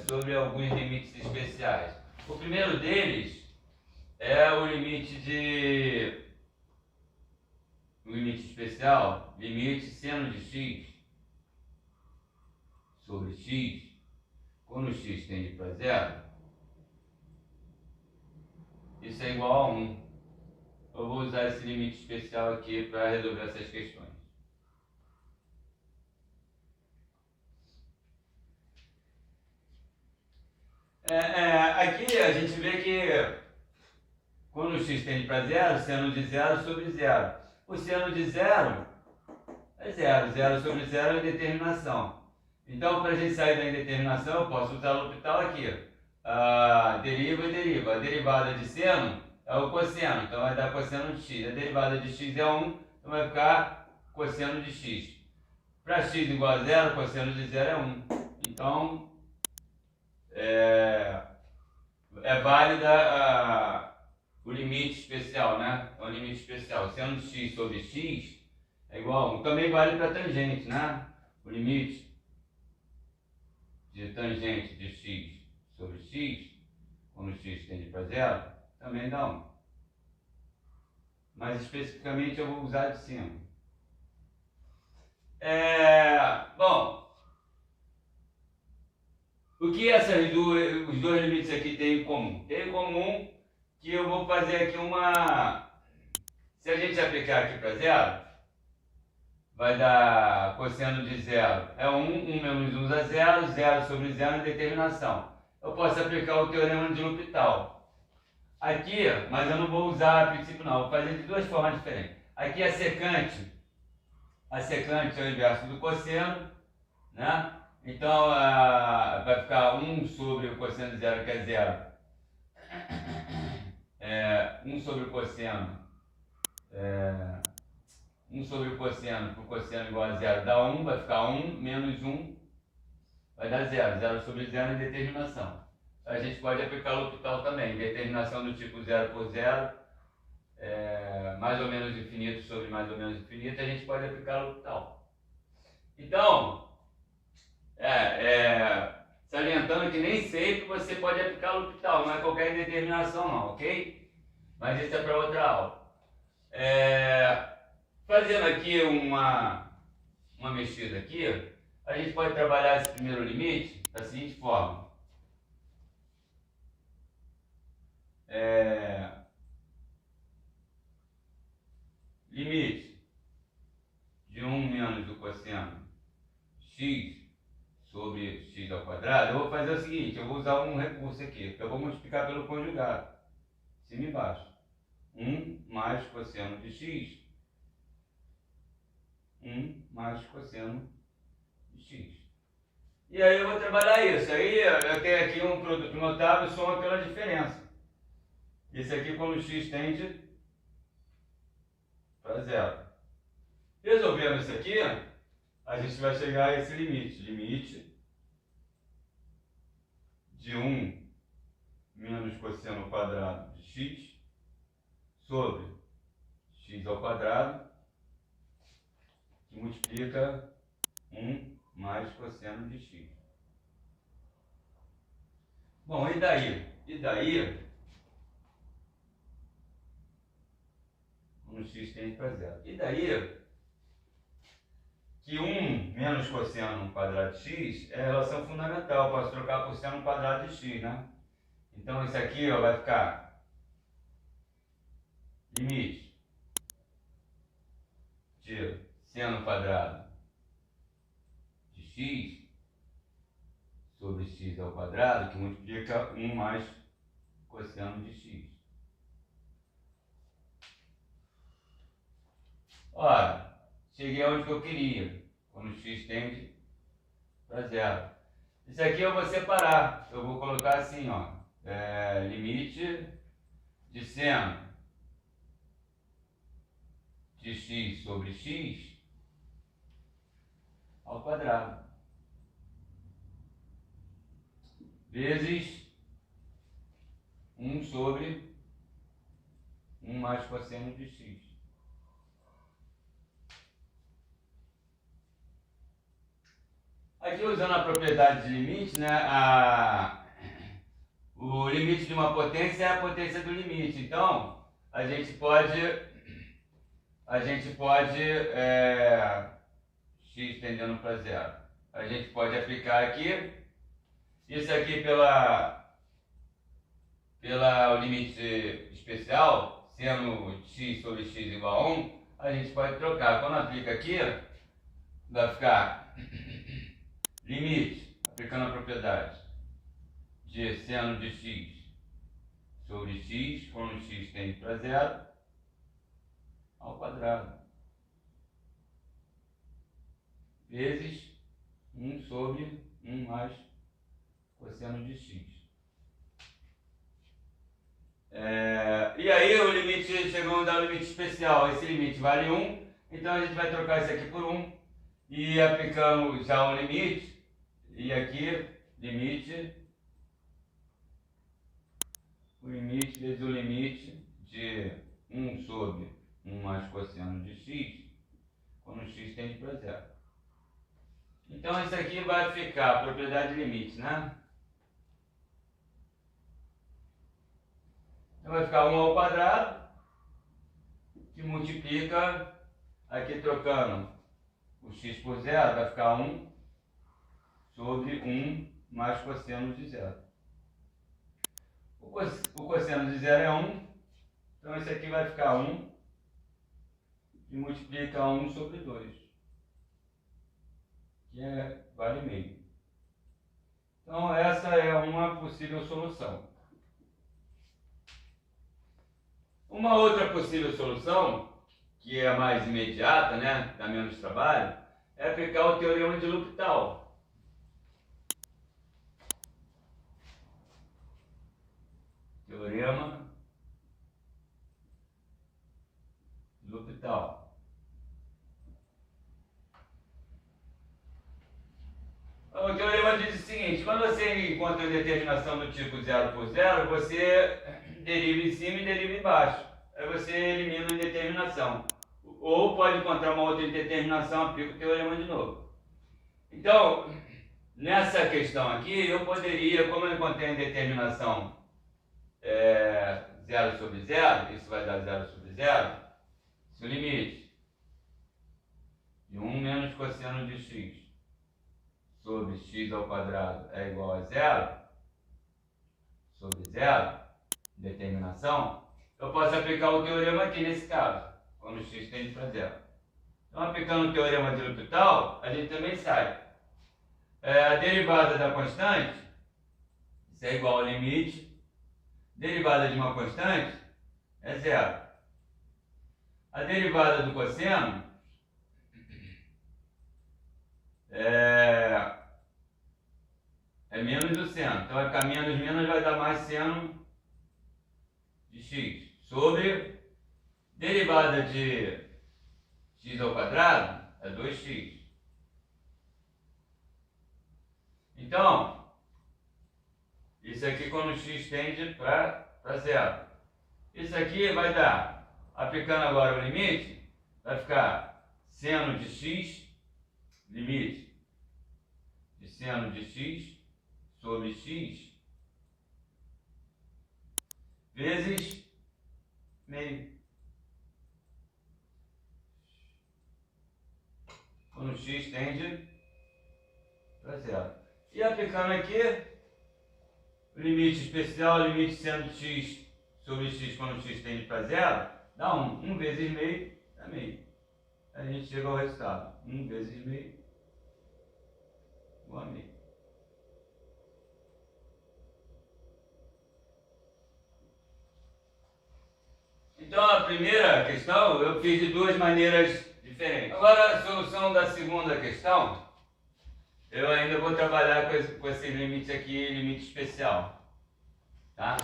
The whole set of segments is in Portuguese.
sobre alguns limites especiais. O primeiro deles é o limite especial, limite seno de x sobre x, quando x tende para zero, isso é igual a 1. Eu vou usar esse limite especial aqui para resolver essas questões. Aqui a gente vê que quando o x tende para zero, seno de zero sobre zero. O seno de zero é zero, zero sobre zero é determinação. Então, para a gente sair da indeterminação, eu posso usar o L'Hopital aqui. Deriva e deriva. A derivada de seno é o cosseno, então vai dar cosseno de x. A derivada de x é 1, então vai ficar cosseno de x. Para x igual a zero, cosseno de zero é 1. Então, é válida o limite especial, né? É o limite especial. Seno de x sobre x é igual a 1. Também vale para tangente, né? O limite de tangente de x sobre x, quando x tende para zero, também dá 1. Mas especificamente eu vou usar de cima. Bom, o que os dois limites aqui têm em comum? Tem em comum que eu vou fazer aqui uma... Se a gente aplicar aqui para zero, vai dar cosseno de zero é 1, 1 menos 1 dá zero, zero sobre zero é determinação. Eu posso aplicar o teorema de L'Hopital. Aqui, mas eu não vou usar a princípio não, vou fazer de duas formas diferentes. Aqui a secante é o inverso do cosseno, né? Então vai ficar 1 sobre o cosseno de zero, que é zero. 1 sobre o cosseno, 1 sobre o cosseno, para o cosseno igual a zero dá 1, vai ficar 1, menos 1 vai dar zero, zero sobre zero é determinação. A gente pode aplicar o L'Hopital também, determinação do tipo zero por zero, mais ou menos infinito sobre mais ou menos infinito, a gente pode aplicar o L'Hopital. Então, salientando que nem sempre você pode aplicar o L'Hopital, não é qualquer indeterminação não, ok? Mas isso é para outra aula. Fazendo aqui uma mexida aqui, a gente pode trabalhar esse primeiro limite da seguinte forma. Limite de 1 menos o cosseno x sobre x ao quadrado, eu vou fazer o seguinte, eu vou usar um recurso aqui, eu vou multiplicar pelo conjugado, cima e baixo. 1 mais cosseno de x, 1 mais cosseno de x. E aí eu vou trabalhar isso, aí eu tenho aqui um produto notável, soma pela diferença. Esse aqui quando x tende para zero. Resolvendo isso aqui, a gente vai chegar a esse limite. Limite de 1 menos cosseno quadrado de x sobre x ao quadrado, que multiplica 1 mais cosseno de x. Bom, e daí? Quando x tende para zero. E daí que 1 menos cosseno quadrado de x é a relação fundamental. Eu posso trocar por seno quadrado de x, né? Então isso aqui vai ficar limite de seno quadrado de x sobre x ao quadrado, que multiplica 1 mais cosseno de x. Ora, cheguei aonde que eu queria, quando x tende para zero. Isso aqui eu vou separar, eu vou colocar assim, ó, limite de seno de x sobre x ao quadrado, vezes 1 sobre 1 mais cosseno de x. Aqui aqui usando a propriedade de limite, né, o limite de uma potência é a potência do limite. Então, a gente pode x tendendo para zero. A gente pode aplicar aqui, isso aqui pela o limite especial, sendo x sobre x igual a 1, a gente pode trocar. Quando aplica aqui, vai ficar limite, aplicando a propriedade, de seno de x sobre x, quando x tende para zero, ao quadrado, vezes 1 sobre 1 mais cosseno de x. E aí o limite, chegamos ao limite especial, esse limite vale 1, então a gente vai trocar isso aqui por 1, e aplicando já o limite, e aqui, limite, o limite vezes o limite de 1 sobre 1 mais cosseno de x, quando x tende para zero. Então isso aqui vai ficar a propriedade de limite, né? Então vai ficar 1 ao quadrado, que multiplica, aqui trocando o x por zero, vai ficar 1 sobre 1 mais cosseno de zero. O cosseno de zero é 1, então esse aqui vai ficar 1 e multiplica 1 sobre 2, que vale meio. Então essa é uma possível solução. Uma outra possível solução, que é mais imediata, né, dá menos trabalho, é aplicar o teorema de L'Hopital. Teorema de L'Hopital. O teorema diz o seguinte: quando você encontra uma determinação do tipo 0 por 0, você deriva em cima e deriva embaixo. Aí você elimina a indeterminação. Ou pode encontrar uma outra indeterminação, aplica o teorema de novo. Então, nessa questão aqui, eu poderia, como eu encontrei a indeterminação 0 sobre 0, isso vai dar 0 sobre 0, se o limite de 1 menos cosseno de x sobre x ao quadrado é igual a 0, sobre 0, determinação, eu posso aplicar o teorema aqui nesse caso, quando x tende para 0. Então, aplicando o teorema de L'Hopital, a gente também sai. A derivada da constante, isso é igual ao limite, derivada de uma constante é 0. A derivada do cosseno é menos do seno. Então vai ficar menos menos, vai dar mais seno de x sobre derivada de x ao quadrado é 2x. Então, isso aqui quando x tende para 0. Isso aqui vai dar, aplicando agora o limite, vai ficar seno de x, limite de seno de x sobre x vezes meio. Quando x tende para 0. E aplicando aqui o limite especial, limite seno de x sobre x quando x tende para 0, dá 1. 1 vezes meio dá meio. Aí a gente chega ao resultado. 1 vezes meio igual a meio. Então a primeira questão eu fiz de duas maneiras diferentes. Agora a solução da segunda questão, eu ainda vou trabalhar com esse limite aqui, limite especial. Tá?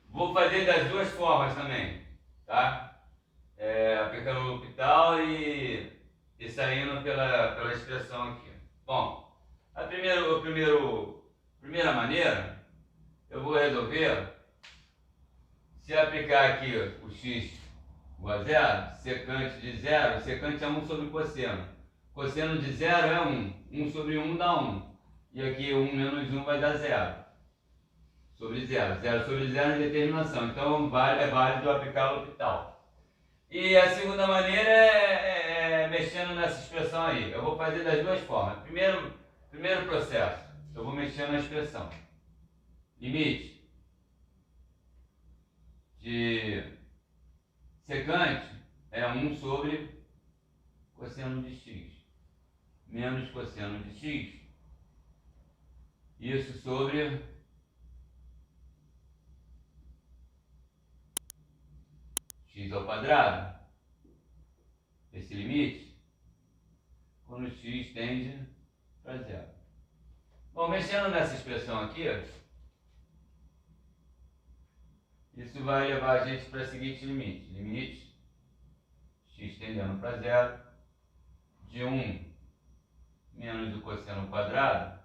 Vou fazer das duas formas também. Tá? Aplicando o L'Hopital e saindo pela expressão aqui. Bom, a primeira maneira, eu vou resolver. Se aplicar aqui o x igual a 0, secante de 0, secante é 1 sobre cosseno. Cosseno de 0 é 1. 1 sobre 1 dá 1. E aqui 1 menos 1 vai dar 0. Sobre 0. 0 sobre 0 é determinação. Então é válido aplicar L'Hopital. E a segunda maneira é mexendo nessa expressão aí. Eu vou fazer das duas formas. Primeiro processo, eu vou mexer na expressão. Limite de secante é 1 sobre cosseno de x menos cosseno de x. Isso sobre x ao quadrado. Esse limite quando x tende para 0. Bom, mexendo nessa expressão aqui, isso vai levar a gente para o seguinte limite. Limite x tendendo para 0 de 1 menos o cosseno quadrado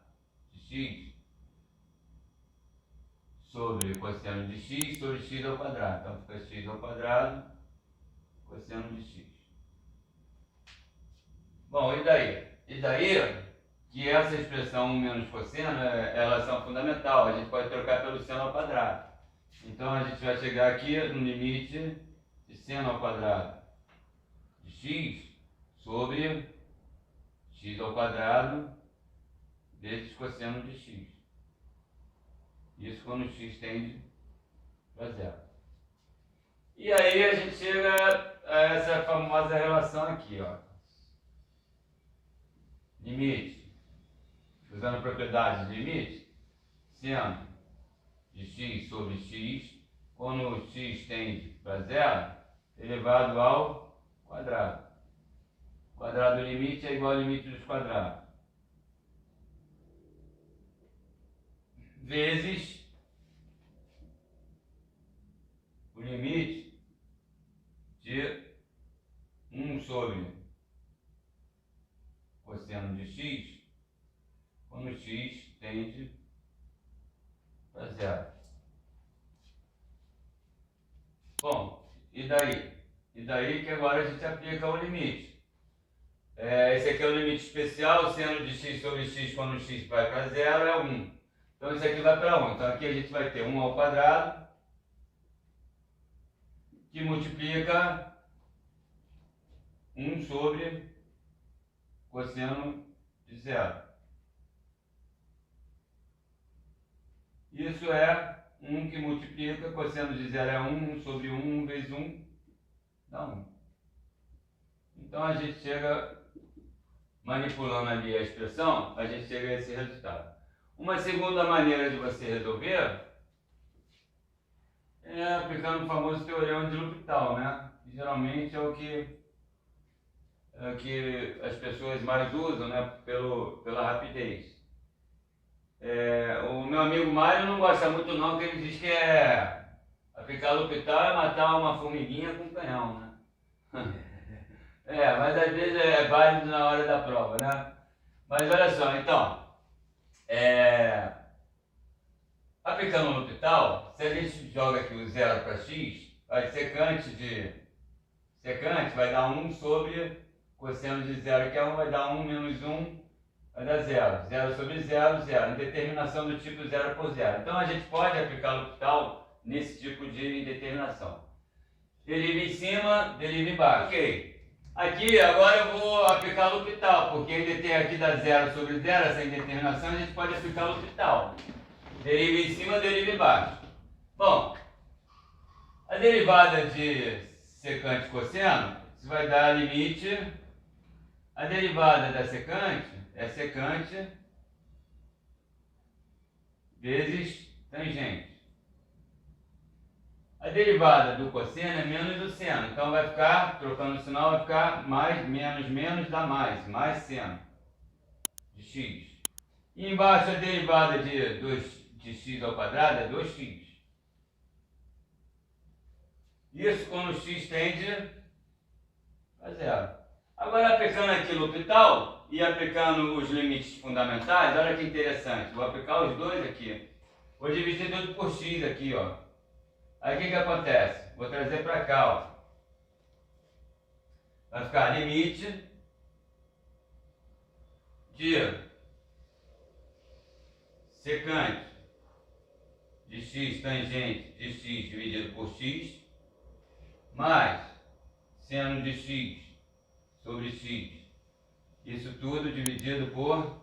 de x sobre cosseno de x sobre x ao quadrado. Então fica x ao quadrado cosseno de x. Bom, e daí? E daí que essa expressão 1 menos cosseno é relação fundamental. A gente pode trocar pelo seno ao quadrado. Então a gente vai chegar aqui no limite de seno ao quadrado de x sobre x ao quadrado vezes cosseno de x. Isso quando x tende para 0. E aí a gente chega a essa famosa relação aqui, ó. Limite, usando a propriedade de limite, seno de x sobre x, quando x tende para 0, elevado ao quadrado. O quadrado do limite é igual ao limite dos quadrados. Vezes o limite de 1 sobre cosseno de x, quando x tende para 0. Bom, e daí? E daí que agora a gente aplica o limite. Esse aqui é o limite especial, seno de x sobre x quando x vai para 0 é 1. Então isso aqui vai para 1. Então aqui a gente vai ter 1 ao quadrado, que multiplica 1 sobre cosseno de 0. Isso é 1 que multiplica, cosseno de 0 é 1, 1 sobre 1, 1 vezes 1, dá 1. Então a gente chega, manipulando ali a expressão, a gente chega a esse resultado. Uma segunda maneira de você resolver é aplicando o famoso teorema de L'Hopital, né? Que geralmente é o que as pessoas mais usam, né? Pela rapidez. O meu amigo Mário não gosta muito não, porque ele diz que aplicar L'Hopital é matar uma formiguinha com um canhão, né? Mas às vezes é válido na hora da prova, né? Mas olha só, então, aplicando o L'Hopital, se a gente joga aqui o 0 para x, secante vai dar 1 sobre cosseno de 0, que é 1, vai dar 1 menos 1, vai dar 0. 0 sobre 0, 0. Indeterminação do tipo 0 por 0. Então a gente pode aplicar L'Hopital nesse tipo de indeterminação. Deriva em cima, deriva embaixo. Ok. Aqui, agora eu vou aplicar L'Hopital, porque aqui dá 0 sobre 0, essa indeterminação, a gente pode aplicar L'Hopital. Deriva em cima, deriva embaixo. Bom, a derivada de secante e cosseno, isso vai dar limite. A derivada da secante é secante vezes tangente. A derivada do cosseno é menos do seno, então vai ficar, trocando o sinal, vai ficar mais, menos dá mais seno de x. E embaixo a derivada de x ao quadrado é 2x. Isso quando x tende a 0. Agora aplicando aqui L'Hopital e aplicando os limites fundamentais, olha que interessante, vou aplicar os dois aqui. Vou dividir tudo por x aqui, ó. Aí o que acontece? Vou trazer para cá, ó. Vai ficar limite de secante de x tangente de x dividido por x, mais seno de x sobre x, isso tudo dividido por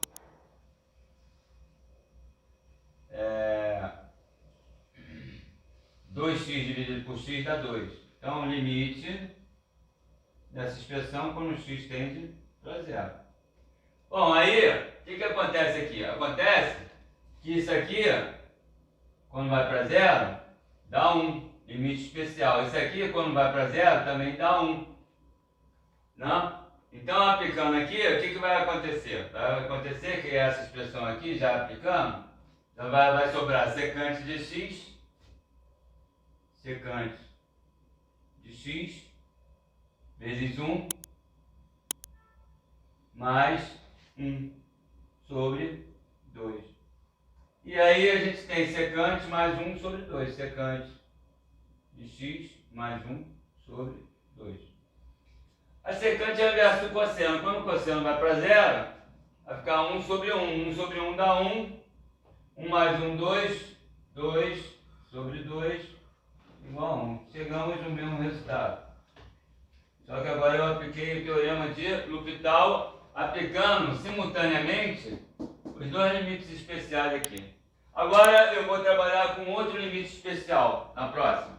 2x dividido por x dá 2. Então, o limite dessa expressão quando x tende para zero. Bom, aí, o que acontece aqui? Acontece que isso aqui, quando vai para zero, dá 1, limite especial. Isso aqui, quando vai para zero, também dá 1. Não? Então, aplicando aqui, o que vai acontecer? Vai acontecer que essa expressão aqui, já aplicando, então vai sobrar secante de x, secante de x, vezes 1, mais 1 sobre 2. E aí a gente tem secante mais 1 sobre 2, secante de x mais 1 sobre 2. A secante é o inverso do cosseno. Quando o cosseno vai para zero, vai ficar 1 sobre 1. 1 sobre 1 dá 1. 1 mais 1, 2. 2 sobre 2 igual a 1. Chegamos no mesmo resultado. Só que agora eu apliquei o teorema de L'Hopital, aplicando simultaneamente os dois limites especiais aqui. Agora eu vou trabalhar com outro limite especial na próxima.